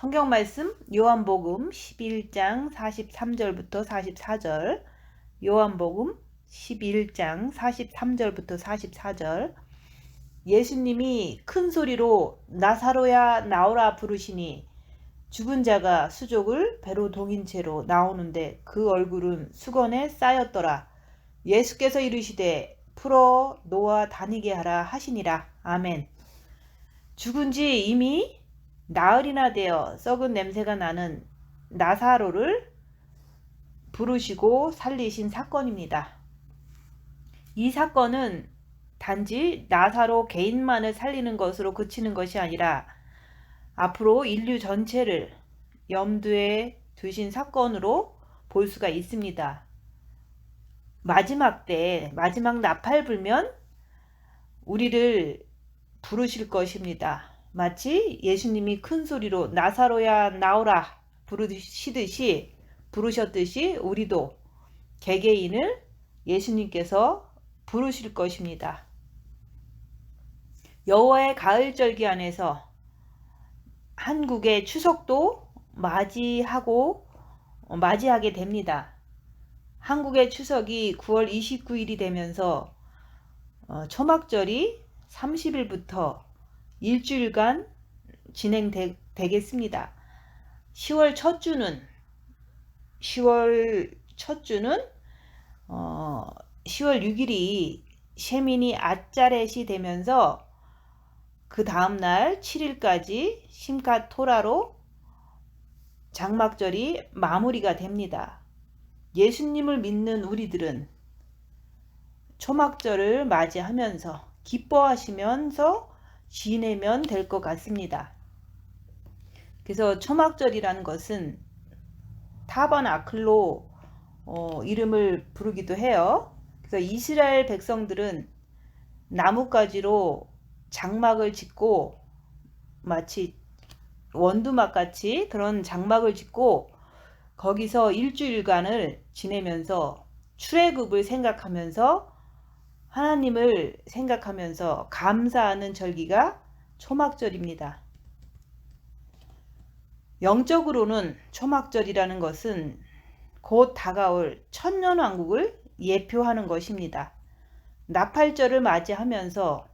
성경 말씀 요한복음 11장 43절부터 44절. 요한복음 11장 43절부터 44절. 예수님이 큰 소리로 나사로야 나오라 부르시니 죽은 자가 수족을 배로 동인 채로 나오는데 그 얼굴은 수건에 쌓였더라. 예수께서 이르시되 풀어 놓아 다니게 하라 하시니라. 아멘. 죽은 지 이미 나흘이나 되어 썩은 냄새가 나는 나사로를 부르시고 살리신 사건입니다. 이 사건은 단지 나사로 개인만을 살리는 것으로 그치는 것이 아니라 앞으로 인류 전체를 염두에 두신 사건으로 볼 수가 있습니다. 마지막 때, 마지막 나팔 불면 우리를 부르실 것입니다. 마치 예수님이 큰 소리로 나사로야 나오라 부르셨듯이 우리도 개개인을 예수님께서 부르실 것입니다. 여호와의 가을절기 안에서 한국의 추석도 맞이하게 됩니다. 한국의 추석이 9월 29일이 되면서 초막절이 30일부터 일주일간 진행되겠습니다. 10월 첫 주는 10월 6일이 셰미니 아짜렛이 되면서 그 다음날 7일까지 심캇 토라로 장막절이 마무리가 됩니다. 예수님을 믿는 우리들은 초막절을 맞이하면서 기뻐하시면서 지내면 될 것 같습니다. 그래서 초막절이라는 것은 타버나클로 이름을 부르기도 해요. 그래서 이스라엘 백성들은 나뭇가지로 장막을 짓고 마치 원두막 같이 그런 장막을 짓고 거기서 일주일간을 지내면서 출애굽을 생각하면서 하나님을 생각하면서 감사하는 절기가 초막절입니다. 영적으로는 초막절이라는 것은 곧 다가올 천년왕국을 예표하는 것입니다. 나팔절을 맞이하면서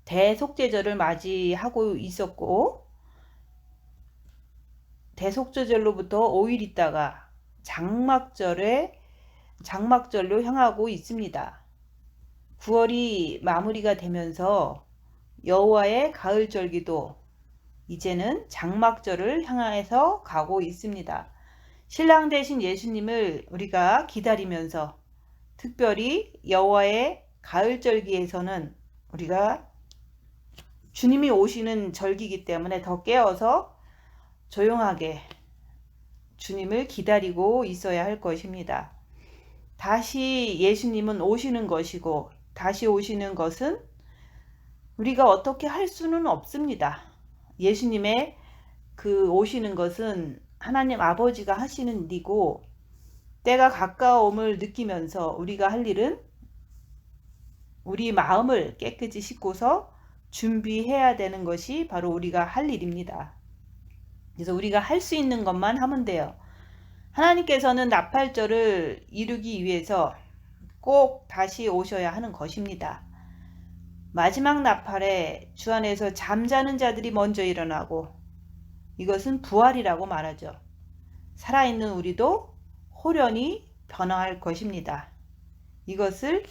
대속죄절을 맞이하고 있었고 대속죄절로부터 5일 있다가 장막절로 향하고 있습니다. 9월이 마무리가 되면서 여호와의 가을절기도 이제는 장막절을 향해서 가고 있습니다. 신랑 되신 예수님을 우리가 기다리면서 특별히 여호와의 가을절기에서는 우리가 주님이 오시는 절기이기 때문에 더 깨어서 조용하게 주님을 기다리고 있어야 할 것입니다. 다시 예수님은 오시는 것이고 다시 오시는 것은 우리가 어떻게 할 수는 없습니다. 예수님의 그 오시는 것은 하나님 아버지가 하시는 일이고 때가 가까움을 느끼면서 우리가 할 일은 우리 마음을 깨끗이 씻고서 준비해야 되는 것이 바로 우리가 할 일입니다. 그래서 우리가 할 수 있는 것만 하면 돼요. 하나님께서는 나팔절을 이루기 위해서 꼭 다시 오셔야 하는 것입니다. 마지막 나팔에 주 안에서 잠자는 자들이 먼저 일어나고 이것은 부활이라고 말하죠. 살아있는 우리도 호련히 변화할 것입니다. 이것을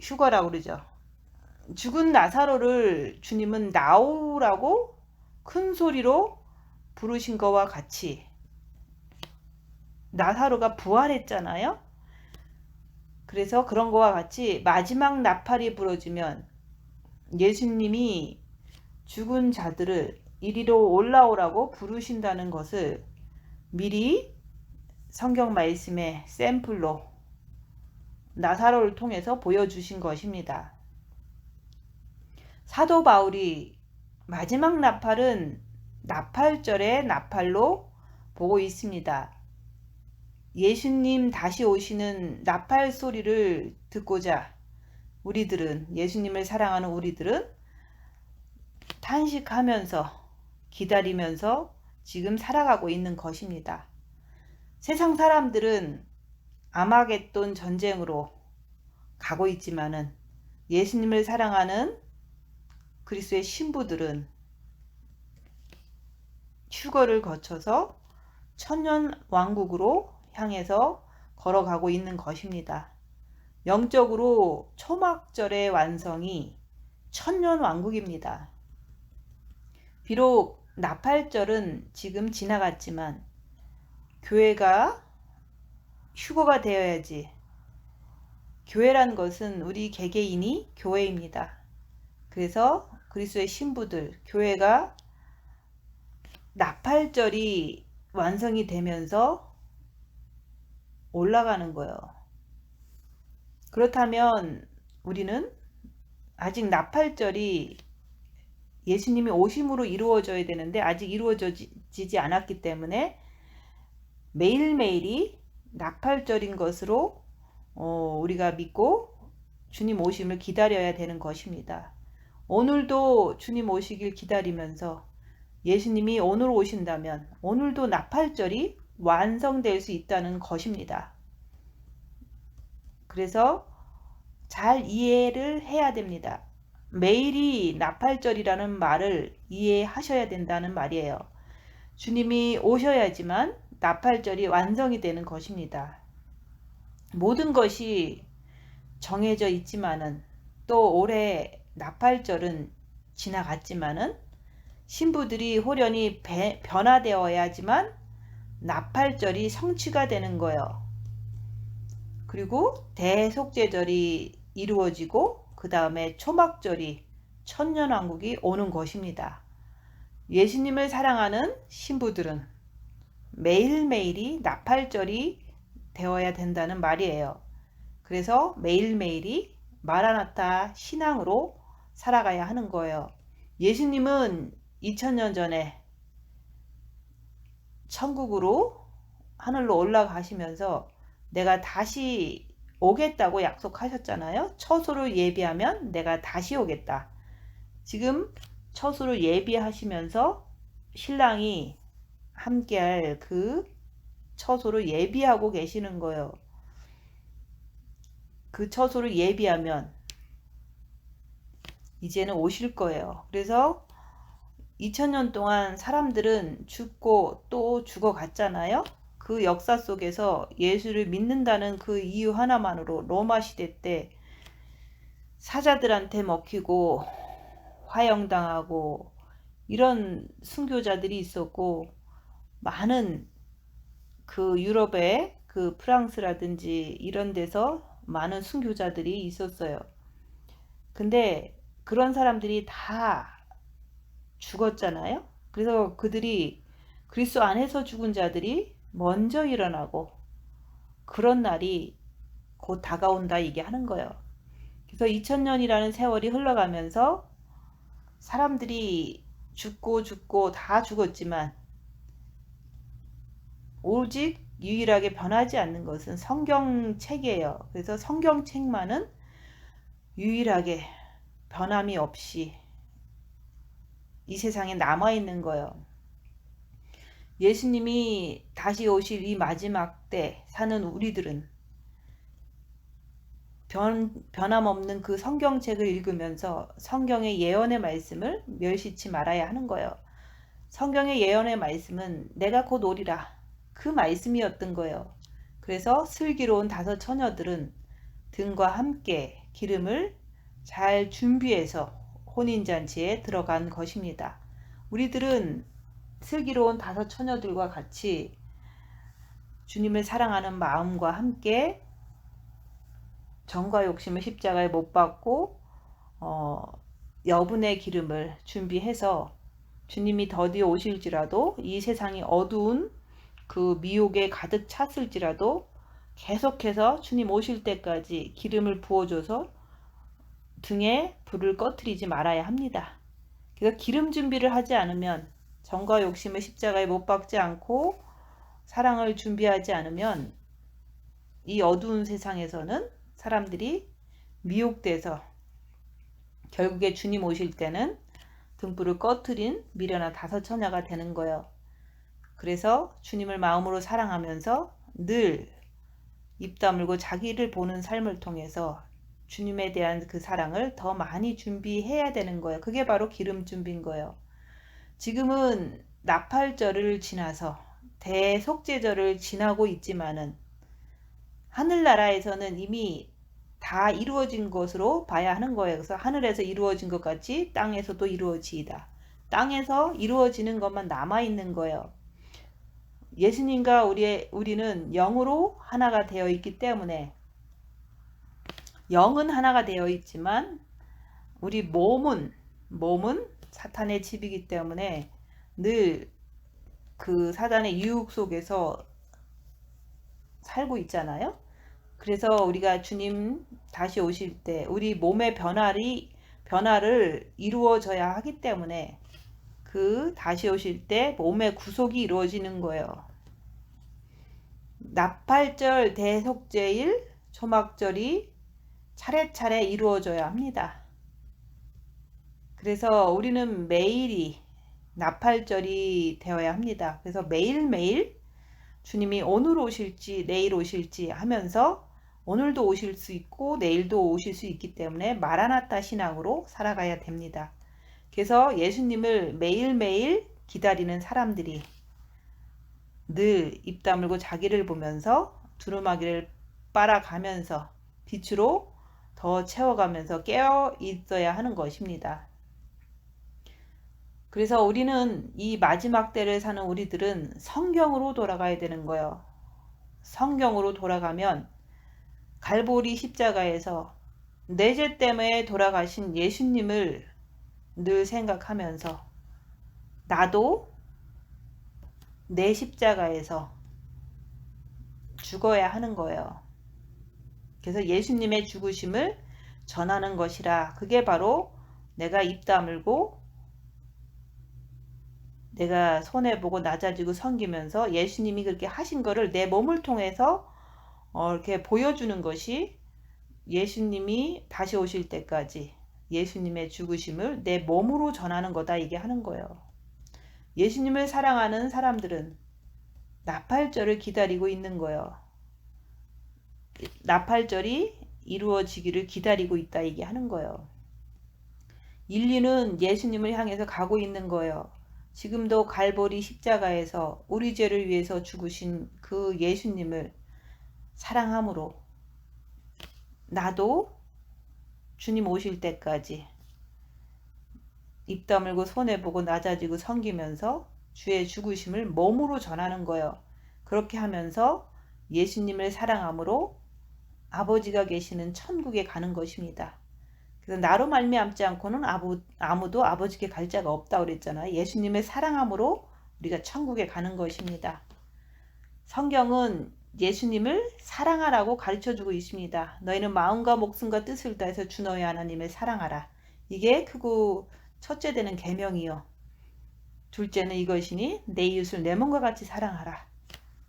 휴거라고 그러죠. 죽은 나사로를 주님은 나오라고 큰 소리로 부르신 것과 같이 나사로가 부활했잖아요. 그래서 그런 것과 같이 마지막 나팔이 부러지면 예수님이 죽은 자들을 이리로 올라오라고 부르신다는 것을 미리 성경 말씀의 샘플로 나사로를 통해서 보여주신 것입니다. 사도 바울이 마지막 나팔은 나팔절의 나팔로 보고 있습니다. 예수님 다시 오시는 나팔 소리를 듣고자 우리들은 예수님을 사랑하는 우리들은 탄식하면서 기다리면서 지금 살아가고 있는 것입니다. 세상 사람들은 아마겟돈 전쟁으로 가고 있지만은 예수님을 사랑하는 그리스도의 신부들은 휴거를 거쳐서 천년 왕국으로 향해서 걸어가고 있는 것입니다. 영적으로 초막절의 완성이 천년 왕국입니다. 비록 나팔절은 지금 지나갔지만 교회가 휴거가 되어야지. 교회란 것은 우리 개개인이 교회입니다. 그래서 그리스도의 신부들, 교회가 나팔절이 완성이 되면서 올라가는 거예요. 그렇다면 우리는 아직 나팔절이 예수님이 오심으로 이루어져야 되는데 아직 이루어지지 않았기 때문에 매일매일이 나팔절인 것으로 우리가 믿고 주님 오심을 기다려야 되는 것입니다. 오늘도 주님 오시길 기다리면서 예수님이 오늘 오신다면 오늘도 나팔절이 완성될 수 있다는 것입니다. 그래서 잘 이해를 해야 됩니다. 매일이 나팔절이라는 말을 이해하셔야 된다는 말이에요. 주님이 오셔야지만 나팔절이 완성이 되는 것입니다. 모든 것이 정해져 있지만은 또 올해 나팔절은 지나갔지만은 신부들이 호련히 변화되어야지만 나팔절이 성취가 되는 거예요. 그리고 대속죄절이 이루어지고 그 다음에 초막절이 천년왕국이 오는 것입니다. 예수님을 사랑하는 신부들은 매일매일이 나팔절이 되어야 된다는 말이에요. 그래서 매일매일이 마라나타 신앙으로 살아가야 하는 거예요. 예수님은 2000년 전에 천국으로 하늘로 올라가시면서 내가 다시 오겠다고 약속하셨잖아요. 처소를 예비하면 내가 다시 오겠다. 지금 처소를 예비하시면서 신랑이 함께할 그 처소를 예비하고 계시는 거예요. 그 처소를 예비하면 이제는 오실 거예요. 그래서 2000년 동안 사람들은 죽고 또 죽어갔잖아요. 그 역사 속에서 예수를 믿는다는 그 이유 하나만으로 로마 시대 때 사자들한테 먹히고 화형당하고 이런 순교자들이 있었고 많은 그 유럽의 그 프랑스라든지 이런 데서 많은 순교자들이 있었어요. 근데 그런 사람들이 다 죽었잖아요. 그래서 그들이 그리스도 안에서 죽은 자들이 먼저 일어나고 그런 날이 곧 다가온다 이게 하는 거예요. 그래서 2000년이라는 세월이 흘러가면서 사람들이 죽고 다 죽었지만 오직 유일하게 변하지 않는 것은 성경책이에요. 그래서 성경책만은 유일하게 변함이 없이 이 세상에 남아있는 거예요. 예수님이 다시 오실 이 마지막 때 사는 우리들은 변함없는 그 성경책을 읽으면서 성경의 예언의 말씀을 멸시치 말아야 하는 거예요. 성경의 예언의 말씀은 내가 곧 오리라 그 말씀이었던 거예요. 그래서 슬기로운 5 처녀들은 등과 함께 기름을 잘 준비해서 혼인잔치에 들어간 것입니다. 우리들은 슬기로운 5 처녀들과 같이 주님을 사랑하는 마음과 함께 정과 욕심을 십자가에 못 박고 여분의 기름을 준비해서 주님이 더디 오실지라도 이 세상이 어두운 그 미혹에 가득 찼을지라도 계속해서 주님 오실 때까지 기름을 부어줘서 등에 불을 꺼트리지 말아야 합니다. 그래서 기름 준비를 하지 않으면 정과 욕심을 십자가에 못 박지 않고 사랑을 준비하지 않으면 이 어두운 세상에서는 사람들이 미혹돼서 결국에 주님 오실 때는 등불을 꺼트린 미련한 다섯 처녀가 되는 거예요. 그래서 주님을 마음으로 사랑하면서 늘 입 다물고 자기를 보는 삶을 통해서 주님에 대한 그 사랑을 더 많이 준비해야 되는 거예요. 그게 바로 기름 준비인 거예요. 지금은 나팔절을 지나서 대속죄절을 지나고 있지만은 하늘나라에서는 이미 다 이루어진 것으로 봐야 하는 거예요. 그래서 하늘에서 이루어진 것 같이 땅에서도 이루어지이다. 땅에서 이루어지는 것만 남아있는 거예요. 예수님과 우리는 영으로 하나가 되어 있기 때문에 영은 하나가 되어 있지만 우리 몸은 사탄의 집이기 때문에 늘 그 사단의 유혹 속에서 살고 있잖아요. 그래서 우리가 주님 다시 오실 때 우리 몸의 변화를 이루어져야 하기 때문에 그 다시 오실 때 몸의 구속이 이루어지는 거예요. 나팔절, 대속죄일, 초막절이 차례차례 이루어져야 합니다. 그래서 우리는 매일이 나팔절이 되어야 합니다. 그래서 매일매일 주님이 오늘 오실지 내일 오실지 하면서 오늘도 오실 수 있고 내일도 오실 수 있기 때문에 마라나타 신앙으로 살아가야 됩니다. 그래서 예수님을 매일매일 기다리는 사람들이 늘 입 다물고 자기를 보면서 두루마기를 빨아가면서 빛으로 더 채워가면서 깨어 있어야 하는 것입니다. 그래서 우리는 이 마지막 때를 사는 우리들은 성경으로 돌아가야 되는 거예요. 성경으로 돌아가면 갈보리 십자가에서 내 죄 때문에 돌아가신 예수님을 늘 생각하면서 나도 내 십자가에서 죽어야 하는 거예요. 그래서 예수님의 죽으심을 전하는 것이라. 그게 바로 내가 입 다물고 내가 손해보고 낮아지고 섬기면서 예수님이 그렇게 하신 거를 내 몸을 통해서 이렇게 보여주는 것이 예수님이 다시 오실 때까지 예수님의 죽으심을 내 몸으로 전하는 거다, 이게 하는 거예요. 예수님을 사랑하는 사람들은 나팔절을 기다리고 있는 거예요. 나팔절이 이루어지기를 기다리고 있다, 이게 하는 거예요. 인류는 예수님을 향해서 가고 있는 거예요. 지금도 갈보리 십자가에서 우리 죄를 위해서 죽으신 그 예수님을 사랑함으로 나도 주님 오실 때까지 입 다물고 손해보고 낮아지고 섬기면서 주의 죽으심을 몸으로 전하는 거예요. 그렇게 하면서 예수님을 사랑함으로 아버지가 계시는 천국에 가는 것입니다. 그래서 나로 말미암지 않고는 아무도 아버지께 갈 자가 없다고 그랬잖아요. 예수님을 사랑함으로 우리가 천국에 가는 것입니다. 성경은 예수님을 사랑하라고 가르쳐주고 있습니다. 너희는 마음과 목숨과 뜻을 다해서 주 너희 하나님을 사랑하라. 이게 크고 첫째 되는 계명이요. 둘째는 이것이니 내 이웃을 내 몸과 같이 사랑하라.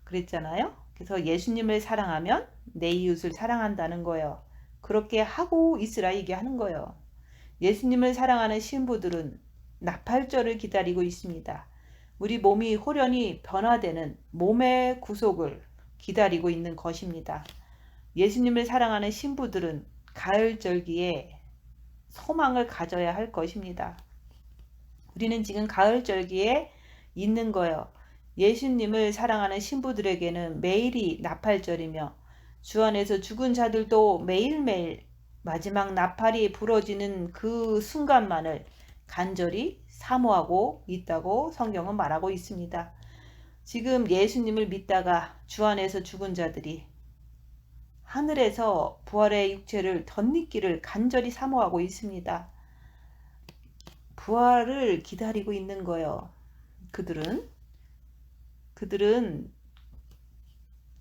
그랬잖아요. 그래서 예수님을 사랑하면 내 이웃을 사랑한다는 거예요. 그렇게 하고 있으라, 이게 하는 거예요. 예수님을 사랑하는 신부들은 나팔절을 기다리고 있습니다. 우리 몸이 홀연히 변화되는 몸의 구속을 기다리고 있는 것입니다. 예수님을 사랑하는 신부들은 가을절기에 소망을 가져야 할 것입니다. 우리는 지금 가을절기에 있는 거예요. 예수님을 사랑하는 신부들에게는 매일이 나팔절이며 주 안에서 죽은 자들도 매일매일 마지막 나팔이 부러지는 그 순간만을 간절히 사모하고 있다고 성경은 말하고 있습니다. 지금 예수님을 믿다가 주 안에서 죽은 자들이 하늘에서 부활의 육체를 덧입기를 간절히 사모하고 있습니다. 부활을 기다리고 있는 거예요. 그들은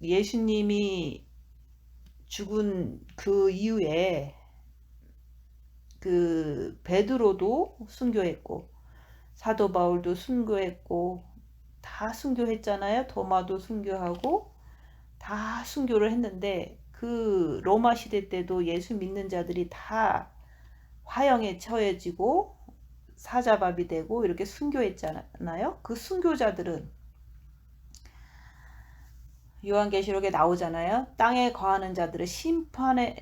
예수님이 죽은 그 이후에 그 베드로도 순교했고 사도 바울도 순교했고 다 순교했잖아요. 도마도 순교하고 다 순교를 했는데 그 로마 시대 때도 예수 믿는 자들이 다 화형에 처해지고 사자밥이 되고 이렇게 순교했잖아요. 그 순교자들은 요한계시록에 나오잖아요. 땅에 거하는 자들을 심판해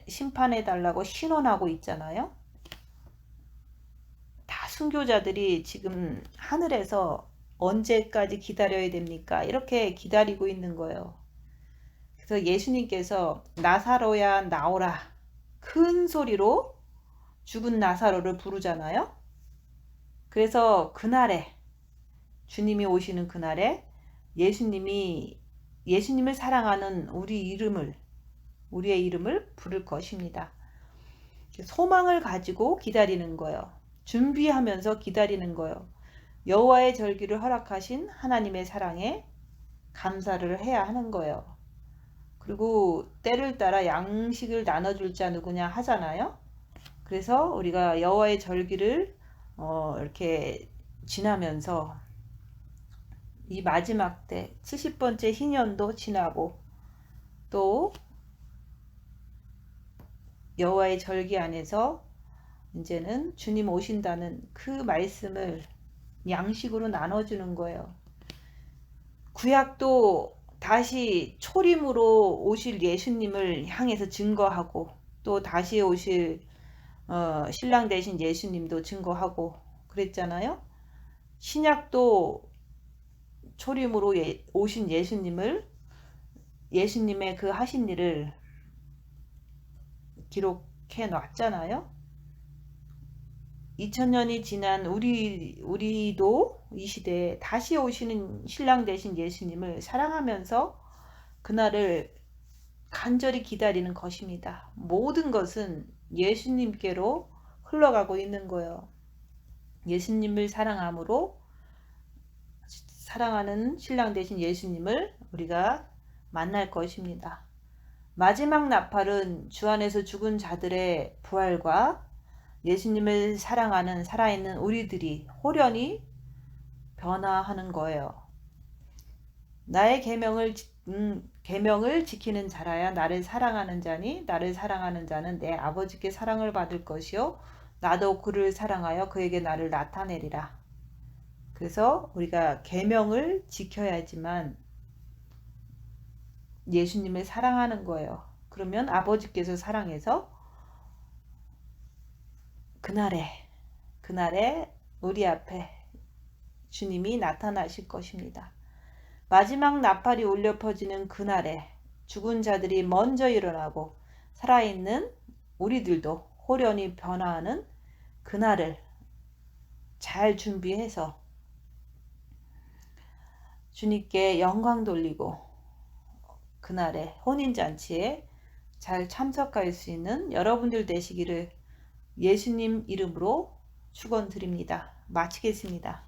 달라고 신원하고 있잖아요. 다 순교자들이 지금 하늘에서 언제까지 기다려야 됩니까? 이렇게 기다리고 있는 거예요. 그래서 예수님께서 나사로야 나오라 큰 소리로 죽은 나사로를 부르잖아요. 그래서 그날에 주님이 오시는 그날에 예수님을 사랑하는 우리의 이름을 부를 것입니다. 소망을 가지고 기다리는 거예요. 준비하면서 기다리는 거예요. 여호와의 절기를 허락하신 하나님의 사랑에 감사를 해야 하는 거예요. 그리고 때를 따라 양식을 나눠줄 자 누구냐 하잖아요. 그래서 우리가 여호와의 절기를 이렇게 지나면서 이 마지막 때 70번째 희년도 지나고 또 여호와의 절기 안에서 이제는 주님 오신다는 그 말씀을 양식으로 나눠주는 거예요. 구약도 다시 초림으로 오실 예수님을 향해서 증거하고 또 다시 오실 신랑 되신 예수님도 증거하고 그랬잖아요. 신약도 초림으로 오신 예수님의 그 하신 일을 기록해 놨잖아요. 2000년이 지난 우리도 이 시대에 다시 오시는 신랑 되신 예수님을 사랑하면서 그날을 간절히 기다리는 것입니다. 모든 것은 예수님께로 흘러가고 있는 거예요. 예수님을 사랑함으로 사랑하는 신랑 되신 예수님을 우리가 만날 것입니다. 마지막 나팔은 주 안에서 죽은 자들의 부활과 예수님을 사랑하는 살아있는 우리들이 호련히 변화하는 거예요. 나의 계명을 지키는 자라야 나를 사랑하는 자니 나를 사랑하는 자는 내 아버지께 사랑을 받을 것이요 나도 그를 사랑하여 그에게 나를 나타내리라. 그래서 우리가 계명을 지켜야지만 예수님을 사랑하는 거예요. 그러면 아버지께서 사랑해서 그날에 우리 앞에 주님이 나타나실 것입니다. 마지막 나팔이 울려 퍼지는 그날에 죽은 자들이 먼저 일어나고 살아있는 우리들도 호련히 변화하는 그날을 잘 준비해서 주님께 영광 돌리고 그날에 혼인잔치에 잘 참석할 수 있는 여러분들 되시기를 예수님 이름으로 축원드립니다. 마치겠습니다.